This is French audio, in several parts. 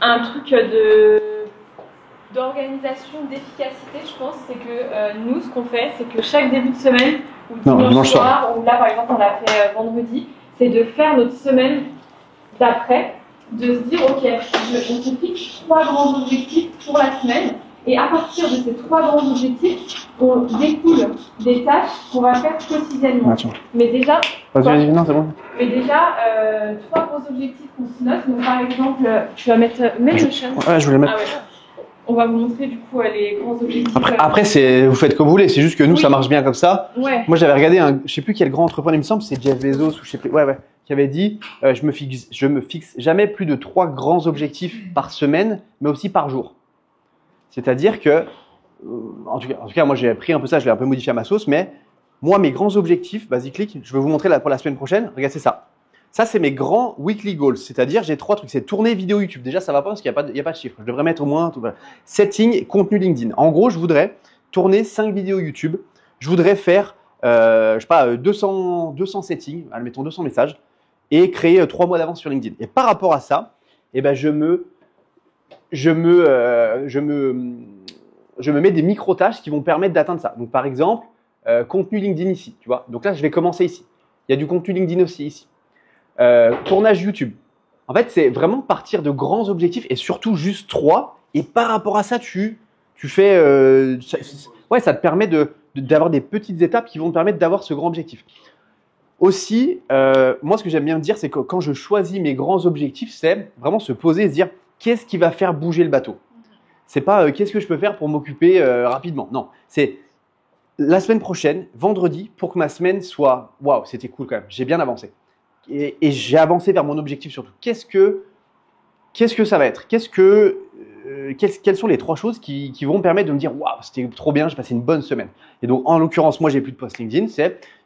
un truc d'organisation, d'efficacité, je pense, c'est que nous, ce qu'on fait, c'est que chaque début de semaine, ou dimanche soir, ou là par exemple on l'a fait vendredi, c'est de faire notre semaine d'après, de se dire ok, on se fixe 3 grands objectifs pour la semaine, et à partir de ces 3 grands objectifs, on découle des tâches qu'on va faire quotidiennement. Mais déjà, non, c'est bon. Mais déjà, 3 gros objectifs qu'on se note. Donc par exemple, tu vas mettre même le chien. Ouais, je voulais mettre. Ah ouais. On va vous montrer du coup les grands objectifs. Après vous faites comme vous voulez. C'est juste que nous, ça marche bien comme ça. Ouais. Moi, j'avais regardé je sais plus quel grand entrepreneur, il me semble, c'est Jeff Bezos ou je sais plus. Ouais, qui avait dit, je me fixe jamais plus de 3 grands objectifs par semaine, mais aussi par jour. C'est-à-dire que, en tout cas, moi j'ai pris un peu ça, je l'ai un peu modifié à ma sauce, mais moi, mes grands objectifs, click, je vais vous montrer là pour la semaine prochaine. Regardez, c'est ça. Ça, c'est mes grands weekly goals. C'est-à-dire, j'ai 3 trucs. C'est tourner vidéo YouTube. Déjà, ça va pas parce qu'il n'y a pas de chiffre. Je devrais mettre au moins setting et contenu LinkedIn. En gros, je voudrais tourner 5 vidéos YouTube. Je voudrais faire, 200 settings, mettons 200 messages et créer 3 mois d'avance sur LinkedIn. Et par rapport à ça, je me mets des micro-tâches qui vont permettre d'atteindre ça. Donc, par exemple, contenu LinkedIn ici, tu vois. Donc là, je vais commencer ici. Il y a du contenu LinkedIn aussi ici. Tournage YouTube. En fait, c'est vraiment partir de grands objectifs et surtout juste 3. Et par rapport à ça, tu fais… ça te permet d'avoir des petites étapes qui vont te permettre d'avoir ce grand objectif. Aussi, moi, ce que j'aime bien dire, c'est que quand je choisis mes grands objectifs, c'est vraiment se poser et se dire qu'est-ce qui va faire bouger le bateau. C'est pas qu'est-ce que je peux faire pour m'occuper rapidement. Non, c'est la semaine prochaine, vendredi, pour que ma semaine soit « waouh, c'était cool quand même, j'ai bien avancé ». Et j'ai avancé vers mon objectif surtout. Qu'est-ce que ça va être? Quelles sont les 3 choses qui vont me permettre de me dire « waouh, c'était trop bien, j'ai passé une bonne semaine ». Et donc, en l'occurrence, moi, j'ai plus de post LinkedIn,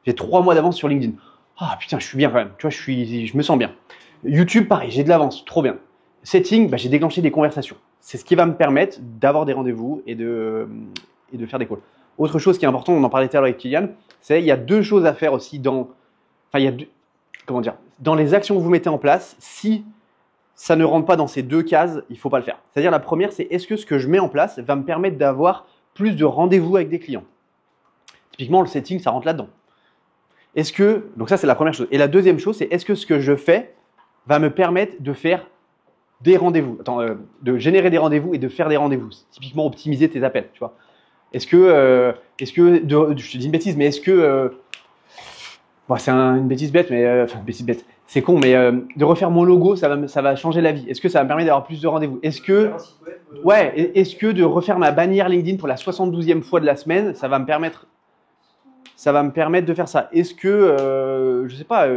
j'ai 3 mois d'avance sur LinkedIn. Ah putain, je suis bien quand même, tu vois, je me sens bien. YouTube, pareil, j'ai de l'avance, trop bien. Setting, j'ai déclenché des conversations. C'est ce qui va me permettre d'avoir des rendez-vous et de faire des calls. Autre chose qui est importante, on en parlait tout à l'heure avec Kylian, il y a 2 choses à faire aussi dans les actions que vous mettez en place. Si ça ne rentre pas dans ces 2 cases, il ne faut pas le faire. C'est-à-dire la première, c'est est-ce que ce que je mets en place va me permettre d'avoir plus de rendez-vous avec des clients? Typiquement, le setting, ça rentre là-dedans. Donc ça, c'est la première chose. Et la deuxième chose, c'est est-ce que ce que je fais va me permettre de faire des rendez-vous, de générer des rendez-vous et de faire des rendez-vous. Typiquement, optimiser tes appels, tu vois. Je te dis une bêtise, mais est-ce que… c'est une bêtise bête, mais c'est con, mais de refaire mon logo, ça va changer la vie. Est-ce que ça va me permettre d'avoir plus de rendez-vous? Est-ce que de refaire ma bannière LinkedIn pour la 72e fois de la semaine, ça va me permettre de faire ça? Est-ce que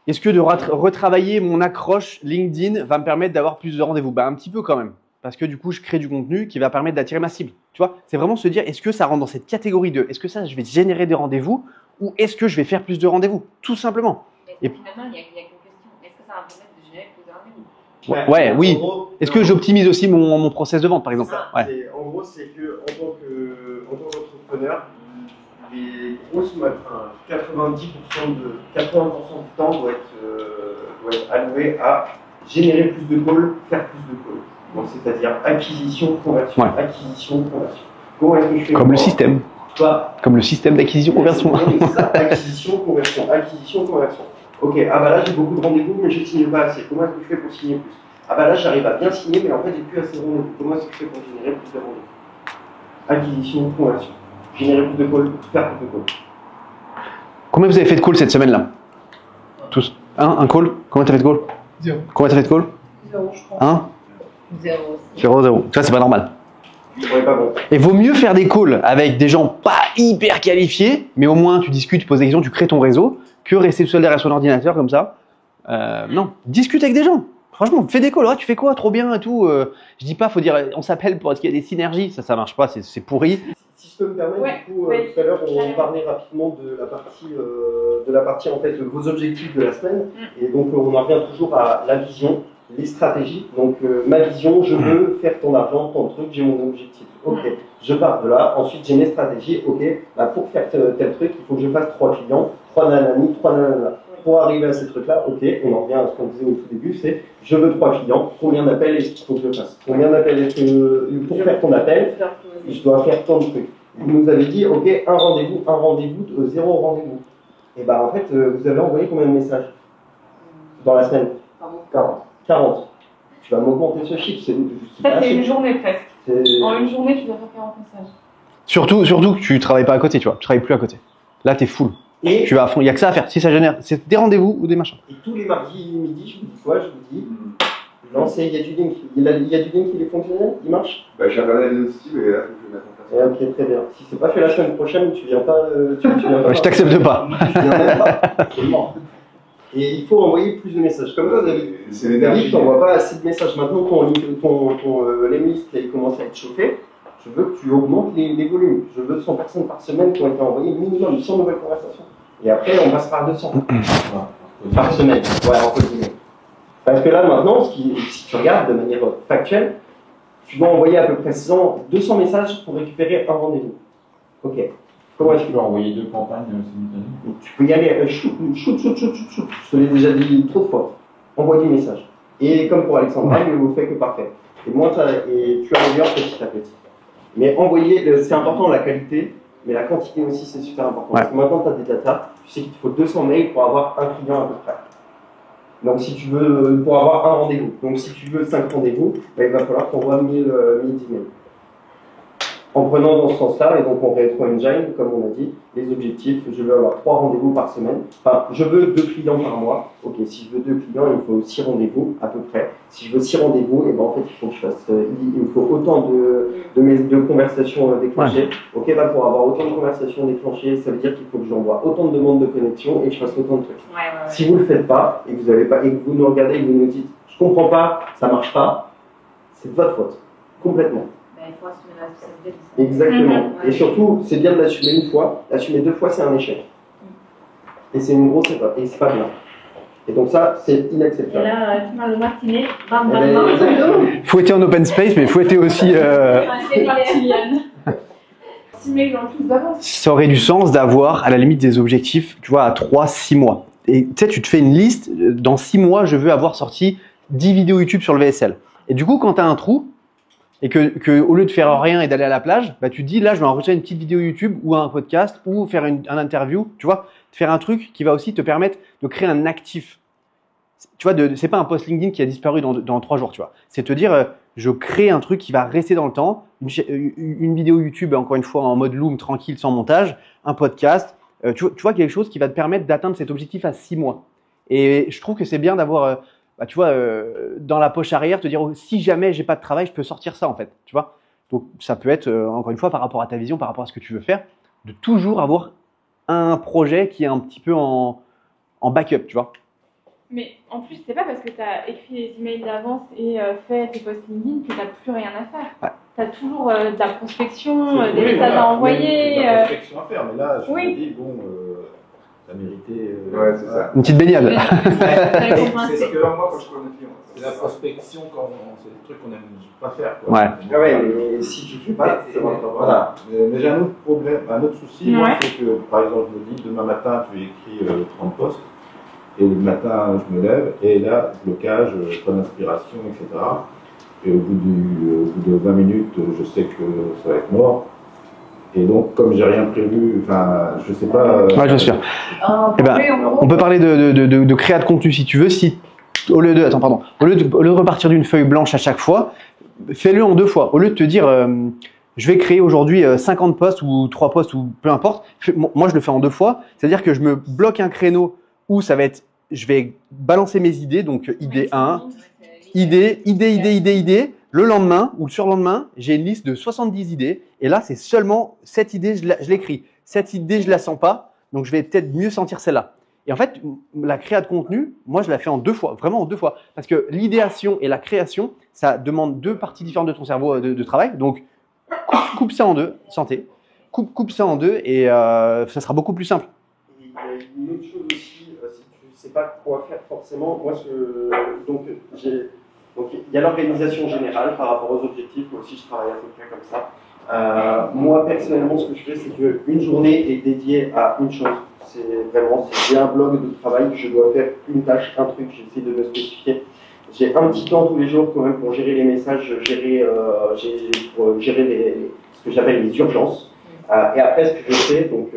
est-ce que de retravailler mon accroche LinkedIn va me permettre d'avoir plus de rendez-vous? Un petit peu quand même. Parce que du coup, je crée du contenu qui va permettre d'attirer ma cible. Tu vois, c'est vraiment se dire, est-ce que ça rentre dans cette catégorie de, est-ce que ça, je vais générer des rendez-vous ou est-ce que je vais faire plus de rendez-vous? Tout simplement. Et finalement, il y a qu'une question. Est-ce que ça va me permettre de générer plus de rendez-vous? Oui. Est-ce que j'optimise aussi mon process de vente, par exemple? En gros, c'est que en tant qu'entrepreneur, les grosses 80% du temps doit être alloué à générer plus de calls, faire plus de calls. Donc, c'est-à-dire acquisition, conversion, acquisition, conversion. Comment est-ce que je fais? Comme le système. Comme le système d'acquisition, conversion. C'est ça, acquisition, conversion, acquisition, conversion. Ok, là j'ai beaucoup de rendez-vous, mais je ne signe pas assez. Comment est-ce que je fais pour signer plus? Là j'arrive à bien signer, mais en fait j'ai plus assez de rendez-vous. Comment est-ce que je fais pour générer plus de rendez-vous? Acquisition, conversion. Générer plus de calls, faire plus de calls. Combien vous avez fait de calls cette semaine-là? Tous? Un call? Combien tu as fait de calls? 0. Combien tu as fait de calls? 0, je crois. 0. Ça, c'est pas normal. Pas bon. Et vaut mieux faire des calls avec des gens pas hyper qualifiés, mais au moins tu discutes, tu poses des questions, tu crées ton réseau, que rester tout seul derrière son ordinateur comme ça. Non, discute avec des gens. Franchement, fais des calls. Tu fais quoi? Trop bien et tout. Je dis pas, faut dire, on s'appelle pour qu'il y ait des synergies. Ça marche pas, c'est pourri. Si je peux me permettre, tout à l'heure, on parlait rapidement de la partie en fait vos objectifs de la semaine, et donc on en revient toujours à la vision, les stratégies. Donc ma vision, je veux faire ton argent, ton truc, j'ai mon objectif. Ok, je pars de là. Ensuite, j'ai mes stratégies. Ok, pour faire tel truc, il faut que je fasse 3 clients, 3 nanani, 3 nanana. pour arriver à ces trucs-là, ok, on en revient à ce qu'on disait au tout début, c'est je veux 3 clients, combien d'appels est-ce qu'il faut que je fasse? Combien d'appels est-ce que, pour faire ton appel, je dois faire tant de trucs. Vous nous avez dit, ok, un rendez-vous, 0 rendez-vous. Et bah en fait, vous avez envoyé combien de messages dans la semaine? 40. Tu vas m'augmenter ce chiffre. C'est une journée presque. En une journée, tu dois faire 40 messages. Surtout que tu travailles pas à côté, tu vois. Tu travailles plus à côté. Là, t'es full. Et tu vas à fond. Il y a que ça à faire. Si ça génère, c'est des rendez-vous ou des machins. Et tous les mardis midi, je vous dis quoi? Je vous dis, lancez, il y a du link. Il y a du link, il est fonctionnel? Il marche? Bah, j'ai regardé les outils, mais là, je vais mettre en place. Ok, très bien. Si c'est pas fait la semaine prochaine, tu viens pas. Tu viens pas Je t'accepte pas. Tu viens même pas. Absolument. Et il faut envoyer plus de messages. Comme ça, David, tu n'envoies pas assez de messages. Maintenant, les listes commencent à être chauffées. Je veux que tu augmentes les volumes. Je veux 100 personnes par semaine qui ont été envoyées, minimum 100 nouvelles conversations. Et après, on passe par 200 par semaine. Ouais, entre guillemets. Parce que là, maintenant, si tu regardes de manière factuelle, tu dois envoyer à peu près 200 messages pour récupérer un rendez-vous. Ok. Comment est-ce que tu peux envoyer 2 campagnes simultanées? Tu peux y aller, shoot. Je te l'ai déjà dit trop de fois. Envoie du message. Et comme pour Alexandra, il ne vous fait que parfait. Et tu améliores petit à petit. Mais envoyer, c'est important la qualité, mais la quantité aussi c'est super important. Ouais. Parce que maintenant tu as des data, tu sais qu'il te faut 200 mails pour avoir un client à peu près. Donc si tu veux, pour avoir un rendez-vous. Donc si tu veux 5 rendez-vous, il va falloir qu'on voit 1000 emails. En prenant dans ce sens-là, et donc on rétro-engine, comme on a dit, les objectifs, je veux avoir 3 rendez-vous par semaine. Enfin, je veux 2 clients par mois. Ok, si je veux 2 clients, il me faut 6 rendez-vous à peu près. Si je veux 6 rendez-vous, et ben en fait, il faut que je fasse, il me faut autant de conversations déclenchées. Ouais. Ok, bah pour avoir autant de conversations déclenchées, ça veut dire qu'il faut que j'envoie autant de demandes de connexion et que je fasse autant de trucs. Ouais. Si vous le faites pas, et que vous avez pas, et que vous nous regardez et que vous nous dites, je comprends pas, ça marche pas, c'est de votre faute. Complètement. Il faut assumer la responsabilité. Exactement. Et surtout, c'est bien de l'assumer une fois. L'assumer 2 fois, c'est un échec. Et c'est une grosse erreur. Et c'est pas bien. Et donc ça, c'est inacceptable. Et là, tu m'as le martinet. Bam, bam, bam. Fouetter en open space, mais fouetter aussi... C'est Martinienne. 6 mails en plus d'avance. Ça aurait du sens d'avoir, à la limite, des objectifs, tu vois, à 3-6 mois. Et tu sais, tu te fais une liste. Dans 6 mois, je veux avoir sorti 10 vidéos YouTube sur le VSL. Et du coup, quand tu as un trou, et que au lieu de faire rien et d'aller à la plage, bah tu te dis là je vais enregistrer une petite vidéo YouTube ou un podcast ou faire un interview, tu vois, faire un truc qui va aussi te permettre de créer un actif. Tu vois, c'est pas un post LinkedIn qui a disparu dans 3 jours, tu vois. C'est te dire je crée un truc qui va rester dans le temps, une vidéo YouTube encore une fois en mode Loom tranquille sans montage, un podcast, tu vois quelque chose qui va te permettre d'atteindre cet objectif à 6 mois. Et je trouve que c'est bien d'avoir bah, tu vois, dans la poche arrière, te dire si jamais j'ai pas de travail, je peux sortir ça en fait, tu vois. Donc ça peut être encore une fois par rapport à ta vision, par rapport à ce que tu veux faire, de toujours avoir un projet qui est un petit peu en backup, tu vois. Mais en plus, c'est pas parce que tu as écrit les emails d'avance et fait tes posts LinkedIn que tu n'as plus rien à faire. Ouais. Tu as toujours de la prospection, des messages à envoyer. De la prospection à faire, mais là, je me dis, bon, ça méritait. Ouais, c'est ça. Une petite baignade. C'est ce que moi, quand je connais le client, c'est la prospection, c'est des trucs qu'on n'aime pas faire. Quoi. Ouais. Ah ouais, mais si tu fais pas, c'est voilà. Mais j'ai un autre problème, un autre souci, moi, c'est que, par exemple, je me dis, demain matin, tu écris 30 posts. Et le matin, je me lève, et là, blocage, pas d'inspiration, etc. Et au bout de 20 minutes, je sais que ça va être mort. Et donc, comme j'ai rien prévu, enfin, je sais pas. Ouais, je suis sûr. Eh ben, on peut parler de créa de contenu si tu veux. Si au lieu de repartir d'une feuille blanche à chaque fois, fais-le en 2 fois. Au lieu de te dire, je vais créer aujourd'hui 50 posts ou 3 posts ou peu importe. Moi, je le fais en 2 fois. C'est-à-dire que je me bloque un créneau où ça va être, je vais balancer mes idées, donc idée 1, idée. Le lendemain ou le surlendemain, j'ai une liste de 70 idées. Et là, c'est seulement cette idée, je l'écris. Cette idée, je la sens pas. Donc, je vais peut-être mieux sentir celle-là. Et en fait, la créa de contenu, moi, je la fais en 2 fois, vraiment en 2 fois. Parce que l'idéation et la création, ça demande 2 parties différentes de ton cerveau de travail. Donc, coupe ça en 2, santé. Coupe ça en 2 et ça sera beaucoup plus simple. Il y a une autre chose aussi, si tu ne sais pas quoi faire forcément, moi, donc il y a l'organisation générale par rapport aux objectifs, moi aussi je travaille à peu près comme ça. Moi personnellement ce que je fais c'est qu'une journée est dédiée à une chose, c'est vraiment, j'ai un blog de travail, je dois faire une tâche, un truc, j'essaie de me spécifier. J'ai un petit temps tous les jours quand même pour gérer les messages, pour gérer ce que j'appelle les urgences. Et après, ce que je fais, donc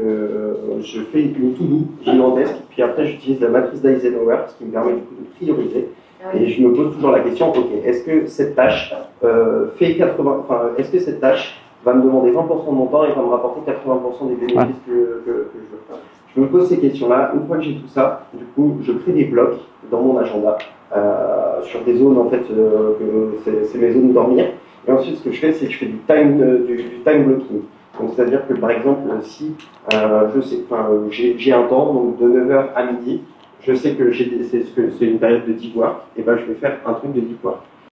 je fais une to-do gigantesque, puis après j'utilise la matrice d'Eisenhower, ce qui me permet du coup de prioriser. Et je me pose toujours la question, ok, est-ce que cette tâche est-ce que cette tâche va me demander 20% de mon temps et va me rapporter 80% des bénéfices que je veux faire. Je me pose ces questions-là. Une fois que j'ai tout ça, du coup, je crée des blocs dans mon agenda sur des zones, en fait, c'est mes zones dormir. Et ensuite, ce que je fais, c'est que je fais du time blocking. Donc, c'est-à-dire que, par exemple, si j'ai un temps, donc de 9h à midi, je sais que c'est une période de deep work, et ben je vais faire un truc de deep work.